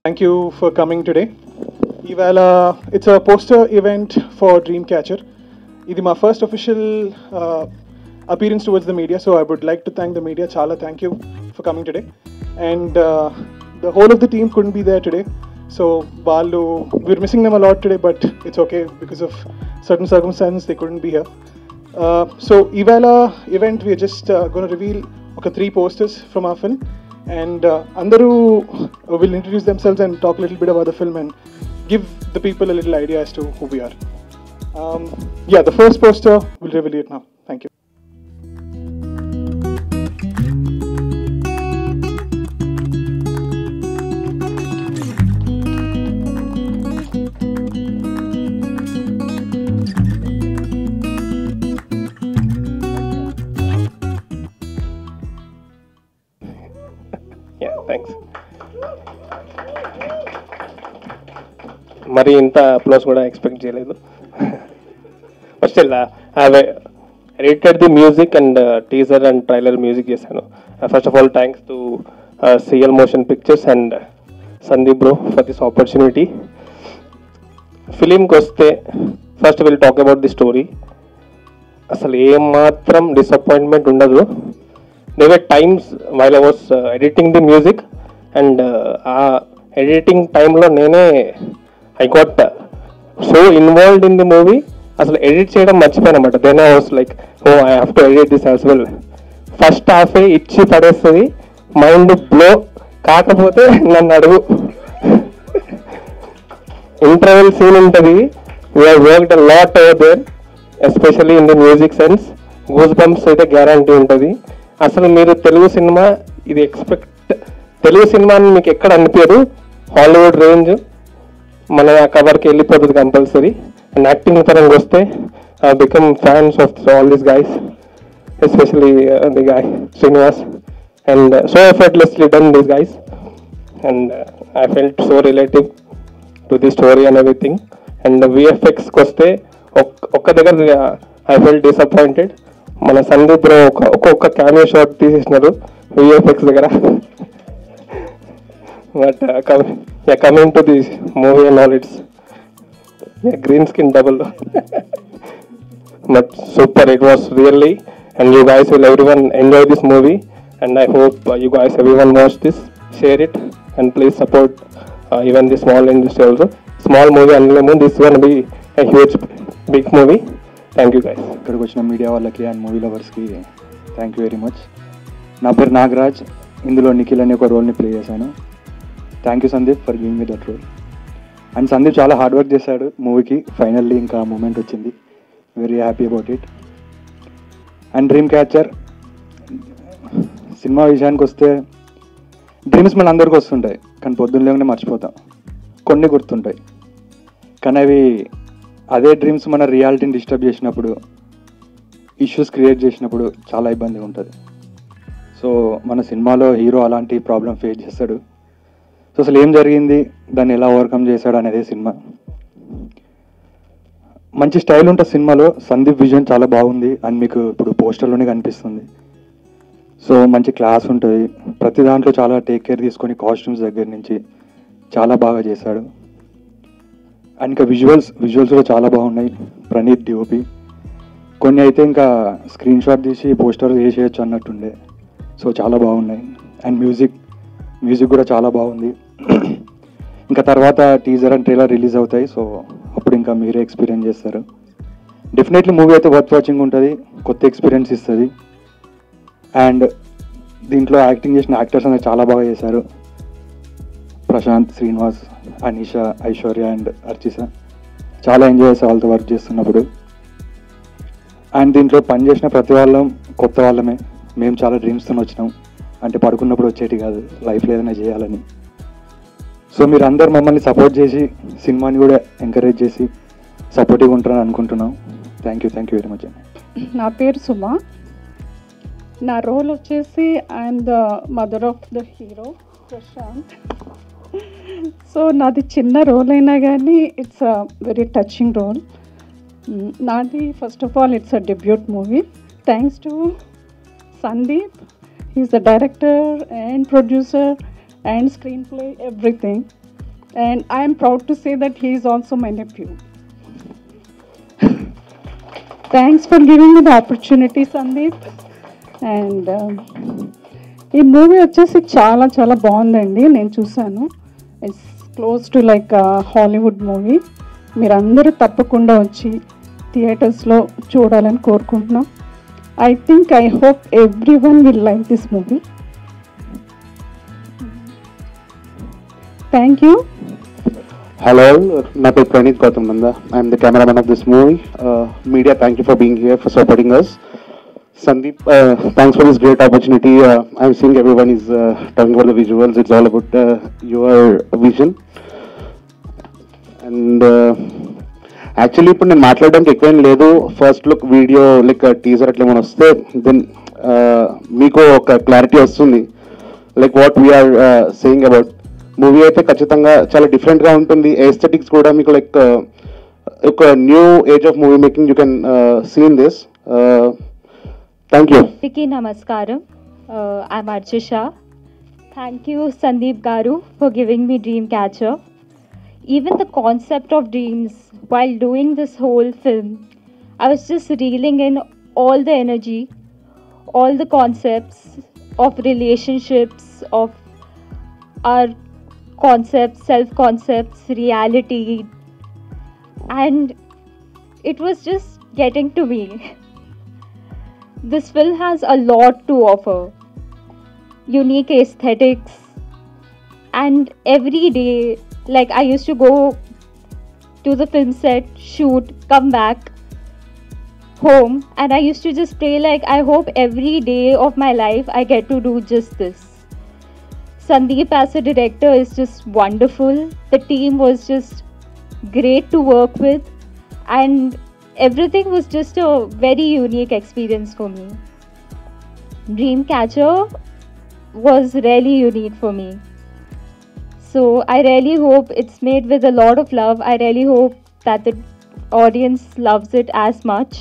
Thank you for coming today. It's a poster event for Dreamcatcher. This is my first official appearance towards the media, so I would like to thank the media. Chala, thank you for coming today. And the whole of the team couldn't be there today. So we're missing them a lot today, but it's okay because of certain circumstances they couldn't be here. So Ivala event, we're just going to reveal 3 posters from our film. And Andaru will introduce themselves and talk a little bit about the film and give the people a little idea as to who we are. The first poster, we'll reveal it now. Thank you. Thanks. మరి ఇంత applause కూడా expect చేయలేదు. First have edited the music and teaser and trailer music చేశాను. First of all thanks to CL motion pictures and Sandeep bro for this opportunity. ఫిలింకి వస్తే first will talk about the story. అసలు ఏమాత్రం disappointment ఉండదు. There were times while I was editing the music and editing time lo I got so involved in the movie asal edit cheyadam marchipoyana anamata. Then I was like, oh, I have to edit this as well. First half ichi padestadi, mind blow kaakapothe nannu adugu. Interval scene untadi. We have worked a lot over there, especially in the music sense. Goosebumps aithe guarantee untadi. అసలు మీరు Telugu cinema Telugu cinema అని మీకు ఎక్కడ అనిపించదు. Hollywood range మన కవర్కి వెళ్ళిపోతుంది compulsory. And acting పరంగా వస్తే become fans of all these guys, especially the guy Srinivas. And so effortlessly done this guys and I felt so relative to the story and everything. And విఎఫ్ఎక్స్కి వస్తే ఒక్క దగ్గర I felt disappointed. మన Sandeep bro ఒక్కొక్క cameo shot తీసేసినారు VFX దగ్గర. But coming to the movie and all it's green skin double but super it was really. And you guys will everyone enjoy this movie and I hope you guys everyone watch this, share it and please support even the small industry also. Small movie అనలేము, this one be a huge big movie. Thank you guys. ఇక్కడికి వచ్చిన media వాళ్ళకి and movie లవర్స్కి thank you very much. నా పేరు నాగరాజ్, ఇందులో నిఖిల్ అనే ఒక రోల్ని ప్లే చేశాను. Thank you Sandeep for giving me that role. And Sandeep చాలా హార్డ్ వర్క్ చేశాడు మూవీకి. ఫైనల్లీ ఇంకా మూమెంట్ వచ్చింది. Very happy about it. And dream catcher cinema విషయానికి వస్తే డ్రీమ్స్ మన అందరికీ వస్తుంటాయి, కానీ పొద్దున్న లేకుండా మర్చిపోతాం. కొన్ని గుర్తుంటాయి, కానీ అవి అదే డ్రీమ్స్ మన రియాలిటీని డిస్టర్బ్ చేసినప్పుడు, ఇష్యూస్ క్రియేట్ చేసినప్పుడు చాలా ఇబ్బందిగా ఉంటుంది. సో మన సినిమాలో హీరో అలాంటి ప్రాబ్లం ఫేస్ చేస్తాడు. సో అసలు ఏం జరిగింది, దాన్ని ఎలా ఓవర్కమ్ చేశాడు అనేది సినిమా. మంచి స్టైల్ ఉంటుంది సినిమాలో. సందీప్ విజన్ చాలా బాగుంది అండ్ మీకు ఇప్పుడు పోస్టర్లోనే కనిపిస్తుంది. సో మంచి క్లాస్ ఉంటుంది. ప్రతి దాంట్లో చాలా టేక్ కేర్ తీసుకొని కాస్ట్యూమ్స్ దగ్గర నుంచి చాలా బాగా చేశాడు. అండ్ ఇంకా విజువల్స్ కూడా చాలా బాగున్నాయి. ప్రణీత్ డిఓపి కొన్ని అయితే ఇంకా స్క్రీన్ షాట్ తీసి పోస్టర్ వేసేయచ్చు అన్నట్టుండే. సో చాలా బాగున్నాయి. అండ్ మ్యూజిక్ కూడా చాలా బాగుంది. ఇంకా తర్వాత టీజర్ అండ్ ట్రైలర్ రిలీజ్ అవుతాయి. సో అప్పుడు ఇంకా మీరే ఎక్స్పీరియన్స్ చేస్తారు. డెఫినెట్లీ మూవీ అయితే వర్త్ వాచింగ్ ఉంటుంది, కొత్త ఎక్స్పీరియన్స్ ఇస్తుంది. అండ్ దీంట్లో యాక్టింగ్ చేసిన యాక్టర్స్ అనేది చాలా బాగా చేశారు. ప్రశాంత్, శ్రీనివాస్, అనీషా, ఐశ్వర్య అండ్ అర్చిత చాలా ఎంజాయ్ చేసే వాళ్ళతో వర్క్ చేస్తున్నప్పుడు. అండ్ దీంట్లో పనిచేసిన ప్రతి వాళ్ళం కొత్త వాళ్ళమే. మేము చాలా డ్రీమ్స్తో వచ్చినాం, అంటే పడుకున్నప్పుడు వచ్చేటి కాదు, లైఫ్లో ఏదైనా చేయాలని. సో మీరు అందరు మమ్మల్ని సపోర్ట్ చేసి సినిమాని కూడా ఎంకరేజ్ చేసి సపోర్టివ్గా ఉంటారని అనుకుంటున్నాం. థ్యాంక్ యూ వెరీ మచ్ అండి. నా పేరు సుమ. నా రోల్ వచ్చేసి I'm the mother of the hero Prashant. So నాది చిన్న రోల్ అయినా కానీ it's a very touching role. నాది first of all it's a debut movie. Thanks to Sandeep. He's the director and producer and screenplay, everything. and I am proud to say that he is also my nephew. Thanks for giving me the opportunity, Sandeep. And ఈ movie వచ్చేసి చాలా చాలా బాగుందండి. నేను చూసాను. It's close to like Hollywood movie. మీరందరూ తప్పకుండా వచ్చి థియేటర్స్లో చూడాలని కోరుకుంటున్నాం. I hope everyone will like this movie. Thank you. Hello, my name is Pranit Gautam Nanda. I am the cameraman of this movie. Media, thank you for being here, for supporting us. Sandeep, thanks for this great opportunity. I'm seeing everyone is talking about the visuals. It's all about your vision. And actually ఇప్పుడు నేను మాట్లాడడానికి ఎక్కువేం లేదు. First look video like teaser అట్లా ఏమైనా వస్తే then మీకు ఒక క్లారిటీ వస్తుంది like what we are saying about. Movie అయితే ఖచ్చితంగా చాలా డిఫరెంట్గా ఉంటుంది. ఎస్థెటిక్స్ కూడా మీకు లైక్ ఒక new age of movie making you can see in this. Thank you. నమస్కారం. I'm Archusha. Thank you, Sandeep Garu, for giving me Dreamcatcher. Even the concept of dreams, while doing this whole film, I was just reeling in all the energy, all the concepts of relationships, of our concepts, self-concepts, reality, and it was just getting to me. This film has a lot to offer. Unique aesthetics, and every day, like I used to go to the film set, shoot, come back home, and I used to just pray like I hope every day of my life I get to do just this. Sandeep as a director is just wonderful. The team was just great to work with, and everything was just a very unique experience for me. Dreamcatcher was really unique for me. So I really hope it's made with a lot of love. I really hope that the audience loves it as much.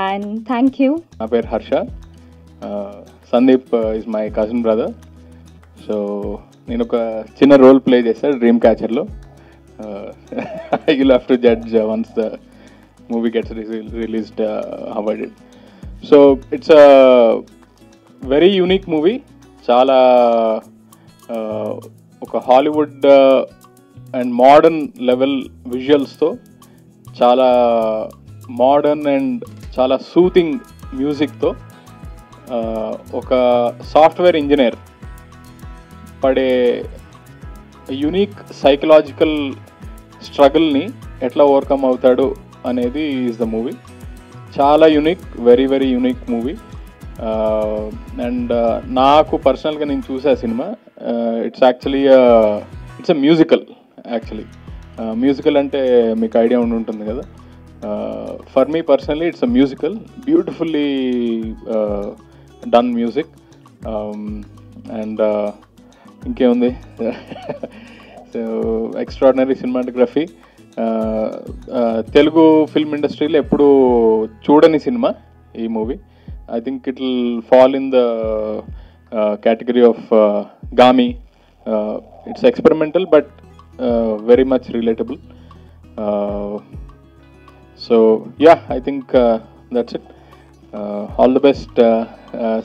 And thank you. నా పేరు Harsha. Sandeep is my cousin brother. So నేను ఒక చిన్న role play చేశాను dream క్యాచర్లో. You will have to judge once the movie gets released how I did. So it's a very unique movie. చాలా ఒక Hollywood and modern level విజువల్స్తో, చాలా modern and చాలా సూతింగ్ మ్యూజిక్తో ఒక సాఫ్ట్వేర్ ఇంజనీర్ పడే యూనిక్ సైకలాజికల్ స్ట్రగుల్ని ఎట్లా ఓవర్కమ్ అవుతాడు అనేది ఈజ్ ద మూవీ. చాలా unique, very very unique movie. And నాకు పర్సనల్గా నేను చూసే సినిమా, it's a musical. Actually musical అంటే మీకు ఐడియా ఉంటుంది కదా. For me personally it's a musical, beautifully done music. And ఇంకేముంది, so extraordinary cinematography. Telugu film ఇండస్ట్రీలో ఎప్పుడు చూడని సినిమా ఈ movie. I think it will fall in the category of Gami. It's experimental but very much relatable. So yeah, I think that's it. All the best,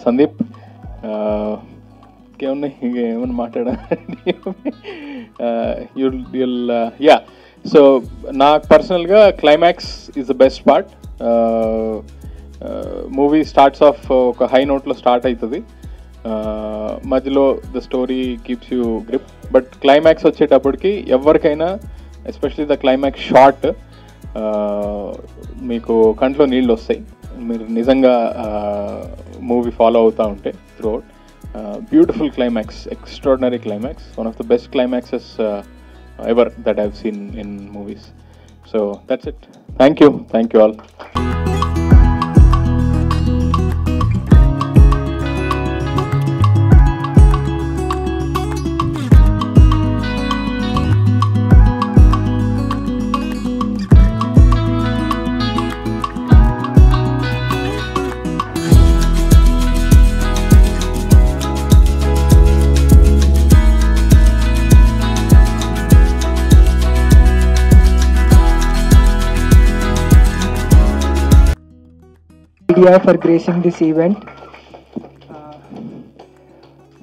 Sandeep. ఏమన్నా మాట్లాడా? Yeah. So నాకు పర్సనల్గా climax is the best part. Movie starts of ఒక high నోట్లో start అవుతుంది. మధ్యలో the story keeps you grip. But climax వచ్చేటప్పటికి ఎవరికైనా, ఎస్పెషలీ ద క్లైమాక్స్ షార్ట్, మీకు కంట్లో నీళ్ళు వస్తాయి మీరు నిజంగా మూవీ ఫాలో అవుతూ ఉంటే throughout. Beautiful climax, extraordinary climax, one of the best climaxes ever that I've seen in movies. So that's it. Thank you all. media for gracing this event.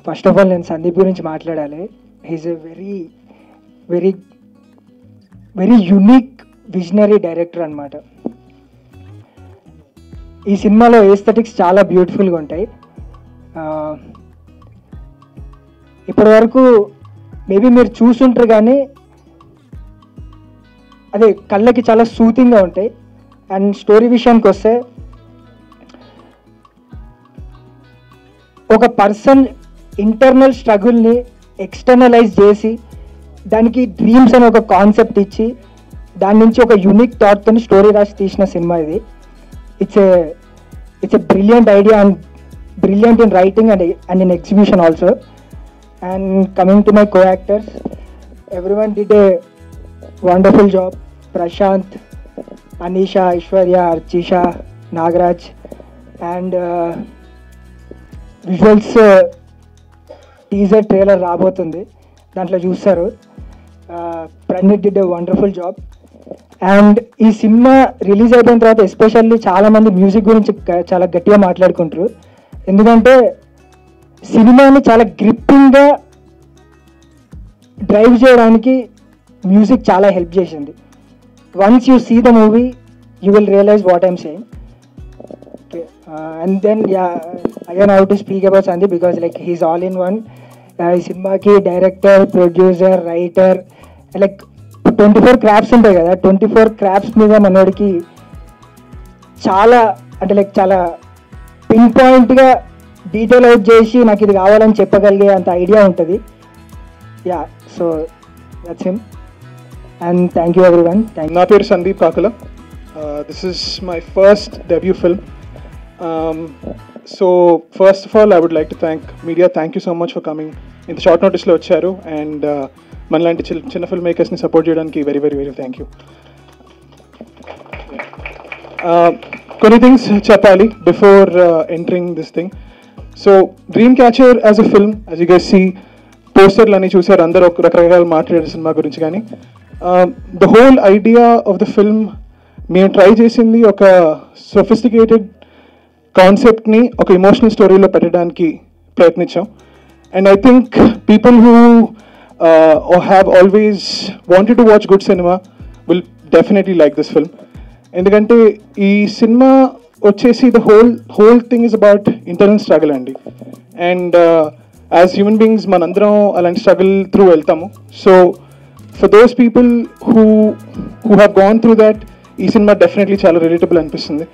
First of all, నేను సందీప్ గురించి మాట్లాడాలి. He's a very unique visionary director అన్నమాట. ఈ సినిమాలో aesthetics చాలా బ్యూటిఫుల్గా ఉంటాయి. ఇప్పటి వరకు మేబీ మీరు చూసుంటారు కానీ అదే కళ్ళకి చాలా సూతింగ్గా ఉంటాయి. అండ్ స్టోరీ విషయానికి వస్తే ఒక పర్సన్ ఇంటర్నల్ స్ట్రగుల్ని ఎక్స్టర్నలైజ్ చేసి దానికి డ్రీమ్స్ అనే ఒక కాన్సెప్ట్ ఇచ్చి దాని నుంచి ఒక యూనిక్ థాట్తో స్టోరీ రాసి తీసిన సినిమా ఇది. It's a brilliant idea and brilliant in writing and in execution also. And coming to my co-actors, everyone did a wonderful job. Prashant, Anisha, Aishwarya, Archisha, Nagraj, and visuals teaser trailer రాబోతుంది, దాంట్లో చూస్తారు. Pranit did a wonderful job. And ఈ cinema release అయిపోయిన తర్వాత especially చాలామంది music గురించి చాలా గట్టిగా మాట్లాడుకుంటారు. ఎందుకంటే సినిమాని చాలా గ్రిప్పింగ్గా డ్రైవ్ చేయడానికి మ్యూజిక్ చాలా హెల్ప్ చేసింది. Once you see the movie you will realize what I'm saying. And then again how to speak about Sandeep because like he's all in one. ఈ సినిమాకి director, producer, writer, like 24 crafts ఉంటాయి కదా, 24 crafts మీద మనోడికి చాలా అంటే like చాలా pin పాయింట్గా డీటెయిల్ అవుట్ చేసి నాకు ఇది కావాలని చెప్పగలిగే అంత ఐడియా ఉంటుంది. Yeah, so that's him and thank you everyone. నా పేరు Sandeep Kakala. This is my first debut film. So first of all I would like to thank media. Thank you so much for coming. ఇంత short నోటీస్లో వచ్చారు and మనలాంటి చిన్న film మేకర్స్ని support చేయడానికి very very very thank you. కొన్ని things చెప్పాలి before entering this thing. So dream catcher as a film, as you guess see పోస్టర్లు అని చూసారు, అందరూ రకరకాల మాట్లాడే సినిమా గురించి. కానీ the whole idea of the film మేము ట్రై చేసింది ఒక సొఫిస్టికేటెడ్ కాన్సెప్ట్ని ఒక ఇమోషనల్ స్టోరీలో పెట్టడానికి ప్రయత్నించాం. And I think people who or have always wanted to watch good cinema will definitely like this film. ఎందుకంటే ఈ సినిమా వచ్చేసి the whole thing is about internal struggle అండి. అండ్ as human beings మనందరం అలాంటి struggle through వెళ్తాము. So for those people who have gone through that, ఈ cinema definitely చాలా relatable అనిపిస్తుంది.